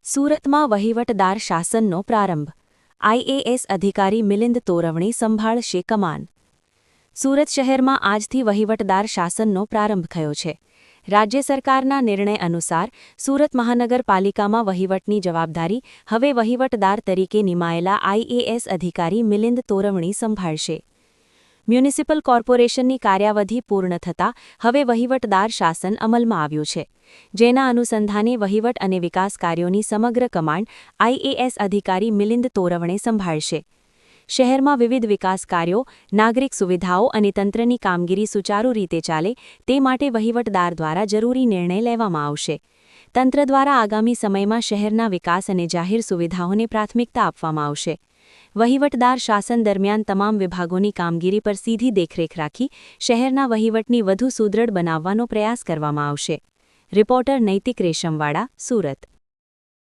સુરતમાં વહીવટદાર શાસનનો પ્રારંભ. આઈએએસ અધિકારી મિલિંદ તોરવણે સંભાળશે કમાન. સુરત શહેરમાં આજથી વહીવટદાર શાસનનો પ્રારંભ થયો છે. રાજ્ય સરકારના નિર્ણય અનુસાર સુરત મહાનગરપાલિકામાં વહીવટની જવાબદારી હવે વહીવટદાર તરીકે નિમાયેલા આઈએએસ અધિકારી મિલિંદ તોરવણે સંભાળશે. મ્યુનિસિપલ કોર્પોરેશનની કાર્યાવધિ પૂર્ણ થતાં હવે વહીવટદાર શાસન અમલમાં આવ્યું છે, જેના અનુસંધાને વહીવટ અને વિકાસ કાર્યોની સમગ્ર કમાન્ડ આઈએએસ અધિકારી મિલિંદ તોરવણે સંભાળશે. શહેરમાં વિવિધ વિકાસ કાર્યો, નાગરિક સુવિધાઓ અને તંત્રની કામગીરી સુચારુ રીતે ચાલે તે માટે વહીવટદાર દ્વારા જરૂરી નિર્ણય લેવામાં આવશે. તંત્ર દ્વારા આગામી સમયમાં શહેરના વિકાસ અને જાહેર સુવિધાઓને પ્રાથમિકતા આપવામાં આવશે. વહીવટદાર શાસન દરમિયાન તમામ વિભાગોની કામગીરી પર સીધી દેખરેખ રાખી શહેરના વહીવટની વધુ સુદૃઢ બનાવવાનો પ્રયાસ કરવામાં આવશે. રિપોર્ટર નૈતિક રેશમવાડા, સુરત.